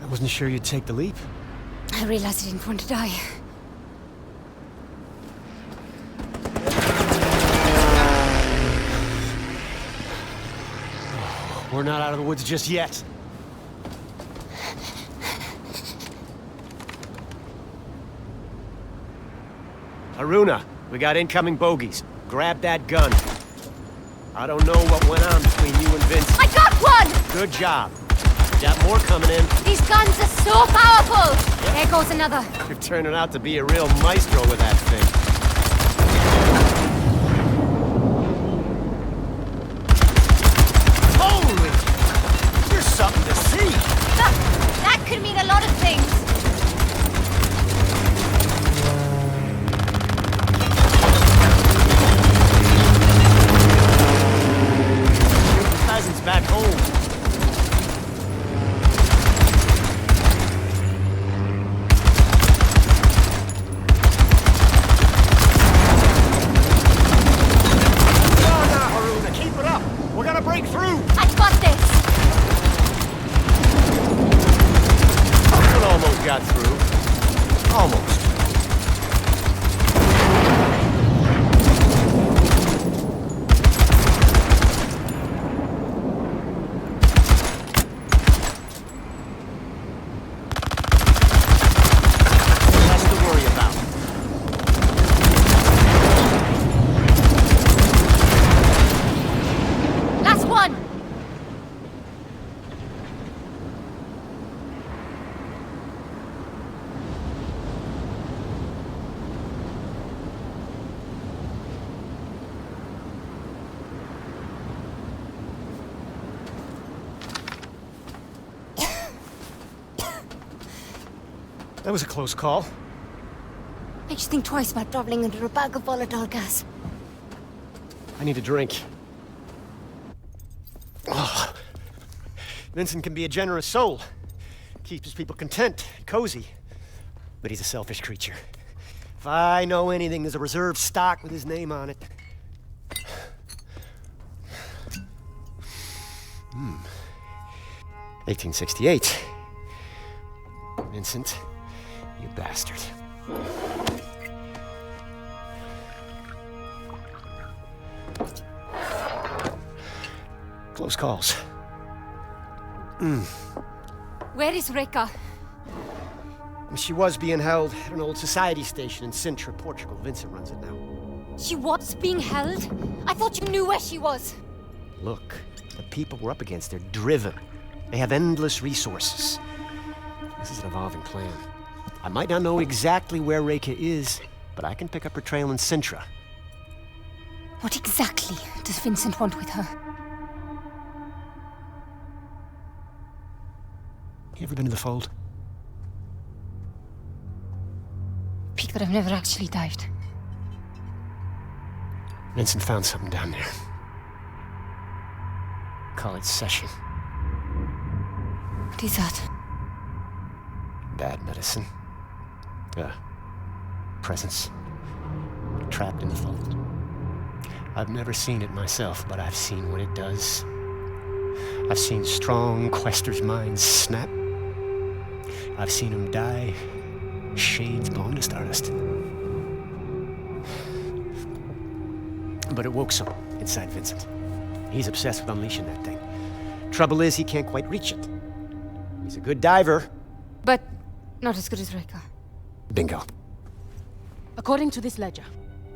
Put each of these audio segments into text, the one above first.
I wasn't sure you'd take the leap. I realized I didn't want to die. We're not out of the woods just yet. Haruna, we got incoming bogeys. Grab that gun. I don't know what went on between you and Vince. I got one! Good job. Got more coming in. These guns are so powerful! There goes another. You're turning out to be a real maestro with that thing. Holy! You're something to see! That could mean a lot of things. Cousins back home. Break through! I got this! It almost got through. Almost. Less to worry about. Last one! That was a close call. Makes you think twice about traveling under a bag of volatile gas. I need a drink. Oh. Vincent can be a generous soul. Keeps his people content, cozy. But he's a selfish creature. If I know anything, there's a reserve stock with his name on it. 1868. Vincent, you bastard. Close calls. Where is Reka? She was being held at an old society station in Sintra, Portugal. Vincent runs it now. She was being held? I thought you knew where she was. Look, the people we're up against, they're driven. They have endless resources. This is an evolving plan. I might not know exactly where Reka is, but I can pick up her trail in Sintra. What exactly does Vincent want with her? You ever been to the Fold? Peak, but I've never actually dived. Vincent found something down there. Call it Session. What is that? Bad medicine. Presence. Trapped in the Fold. I've never seen it myself, but I've seen what it does. I've seen strong questers' minds snap. I've seen them die, shades blown to stardust. But it woke something inside Vincent. He's obsessed with unleashing that thing. Trouble is, he can't quite reach it. He's a good diver. But not as good as Reka. Bingo. According to this ledger,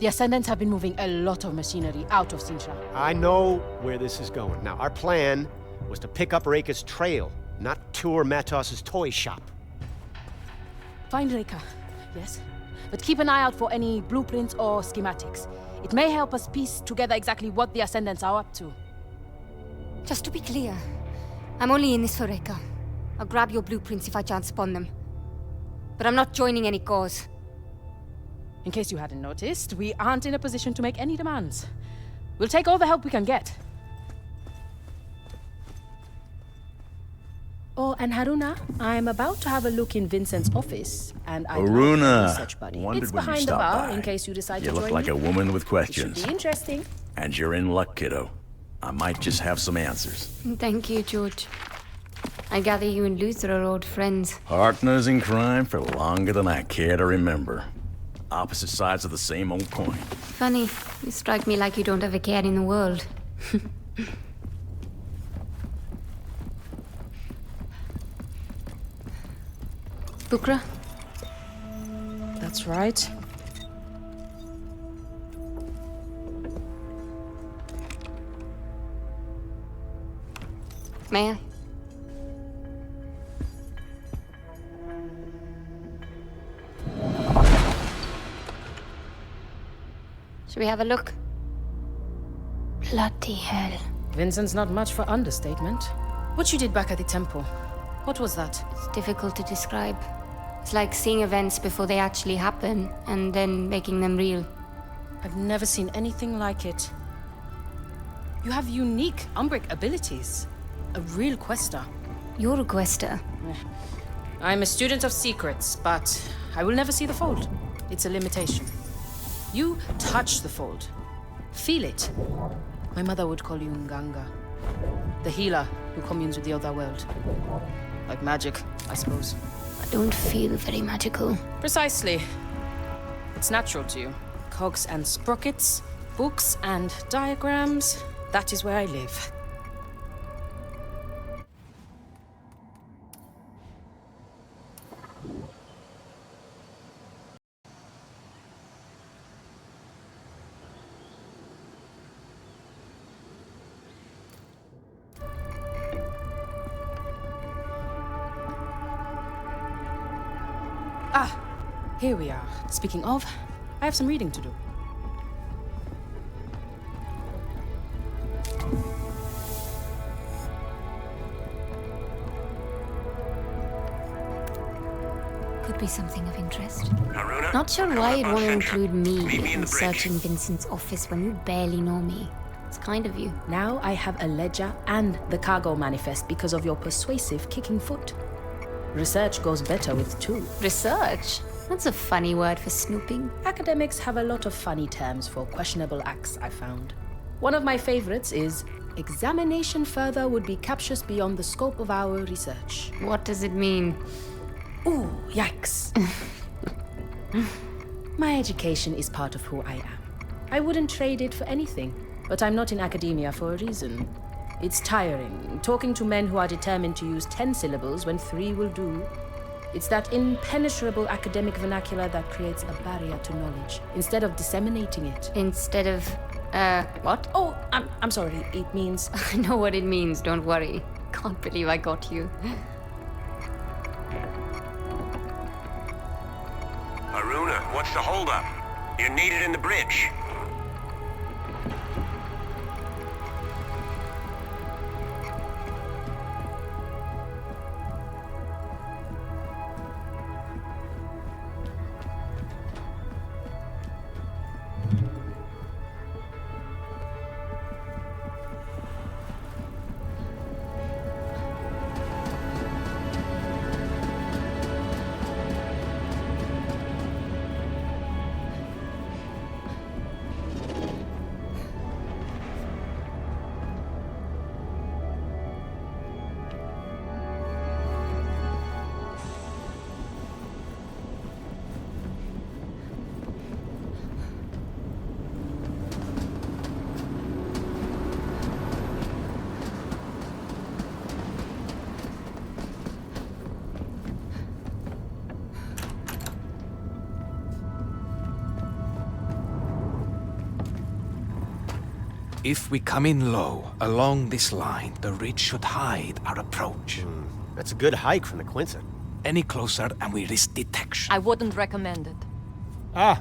the Ascendants have been moving a lot of machinery out of Sintra. I know where this is going. Now, our plan was to pick up Reka's trail, not tour Matos's toy shop. Find Reka, yes. But keep an eye out for any blueprints or schematics. It may help us piece together exactly what the Ascendants are up to. Just to be clear, I'm only in this for Reka. I'll grab your blueprints if I chance upon them. But I'm not joining any cause. In case you hadn't noticed, we aren't in a position to make any demands. We'll take all the help we can get. Oh, and Haruna, I'm about to have a look in Vincent's office, and I'd like a research buddy. Wondered It's when you behind the stopped bar, by. in case you decide You to look join like me. a woman with It should questions. be interesting. And you're in luck, kiddo. I might just have some answers. Thank you, George. I gather you and Luther are old friends. Partners in crime for longer than I care to remember. Opposite sides of the same old coin. Funny, you strike me like you don't have a care in the world. Bukra? That's right. May I? Should we have a look? Bloody hell. Vincent's not much for understatement. What you did back at the temple, what was that? It's difficult to describe. It's like seeing events before they actually happen, and then making them real. I've never seen anything like it. You have unique Umbric abilities. A real quester. You're a quester. I'm a student of secrets, but I will never see the fold. It's a limitation. You touch the fold. Feel it. My mother would call you Nganga. The healer who communes with the other world. Like magic, I suppose. I don't feel very magical. Precisely. It's natural to you. Cogs and sprockets, books and diagrams. That is where I live. Here we are. Speaking of, I have some reading to do. Could be something of interest. Haruna? Not sure why you'd want to include me Meet me in in the bridge. searching Vincent's office when you barely know me. It's kind of you. Now I have a ledger and the cargo manifest because of your persuasive kicking foot. Research goes better with two. Research? That's a funny word for snooping. Academics have a lot of funny terms for questionable acts, I found. One of my favorites is, examination further would be captious beyond the scope of our research. What does it mean? Ooh, yikes. My education is part of who I am. I wouldn't trade it for anything, but I'm not in academia for a reason. It's tiring, talking to men who are determined to use 10 syllables when 3 will do. It's that impenetrable academic vernacular that creates a barrier to knowledge, instead of disseminating it. Instead of, what? Oh, I'm sorry, it means... I know what it means, don't worry. Can't believe I got you. Haruna, what's the holdup? You're needed in the bridge. If we come in low, along this line, the ridge should hide our approach. That's a good hike from the Quinta. Any closer and we risk detection. I wouldn't recommend it. Ah,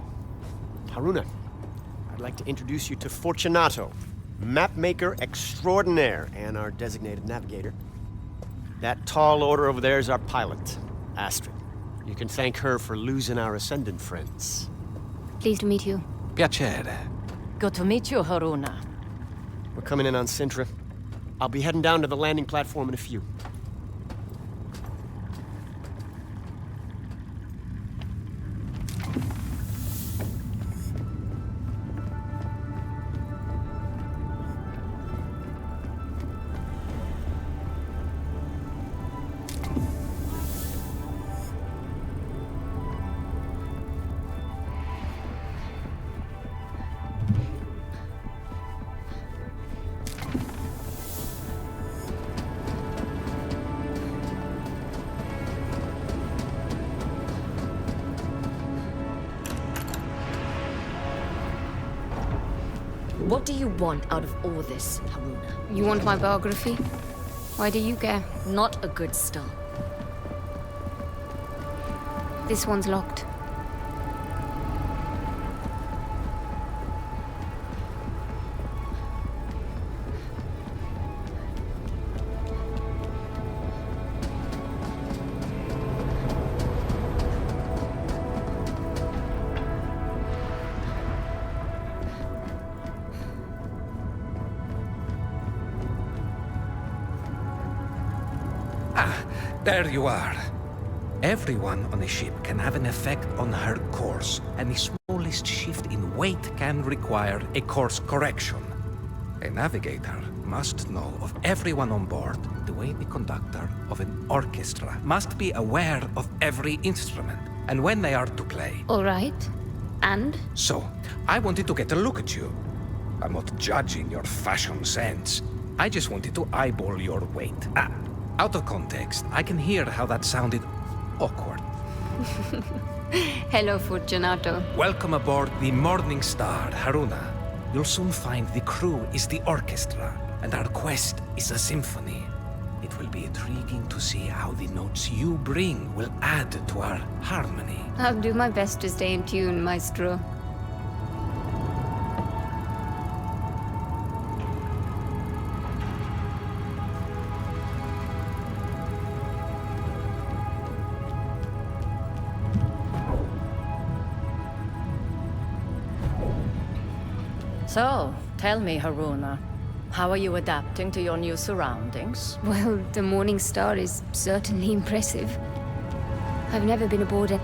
Haruna. I'd like to introduce you to Fortunato, mapmaker extraordinaire and our designated navigator. That tall order over there is our pilot, Astrid. You can thank her for losing our Ascendant friends. Pleased to meet you. Piacere. Good to meet you, Haruna. We're coming in on Sintra. I'll be heading down to the landing platform in a few. What do you want out of all this, Haruna? You want my biography? Why do you care? Not a good start. This one's locked. There you are. Everyone on a ship can have an effect on her course, and the smallest shift in weight can require a course correction. A navigator must know of everyone on board the way the conductor of an orchestra must be aware of every instrument and when they are to play. All right. And? So, I wanted to get a look at you. I'm not judging your fashion sense. I just wanted to eyeball your weight. Out of context, I can hear how that sounded awkward. Hello, Fortunato. Welcome aboard the Morning Star, Haruna. You'll soon find the crew is the orchestra, and our quest is a symphony. It will be intriguing to see how the notes you bring will add to our harmony. I'll do my best to stay in tune, Maestro. So, tell me, Haruna, how are you adapting to your new surroundings? Well, the Morning Star is certainly impressive. I've never been aboard it.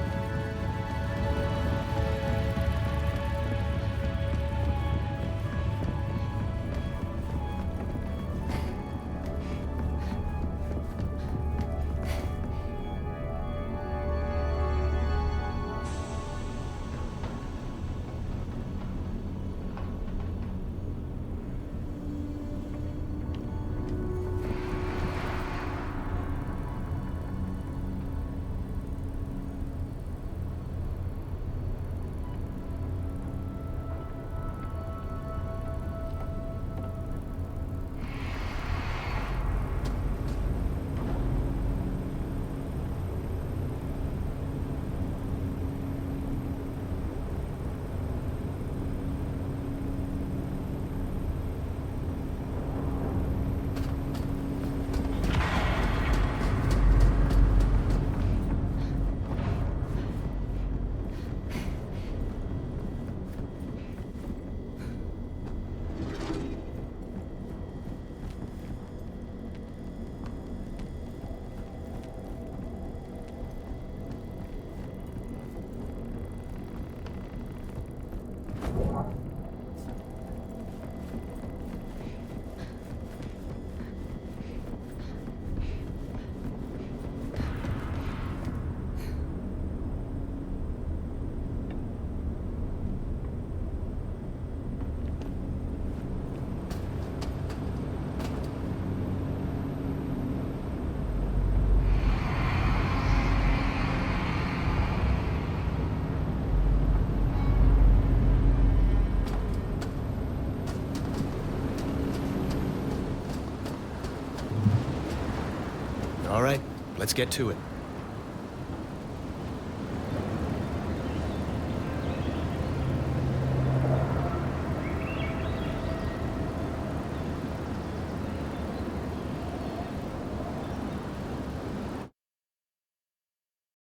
All right, let's get to it.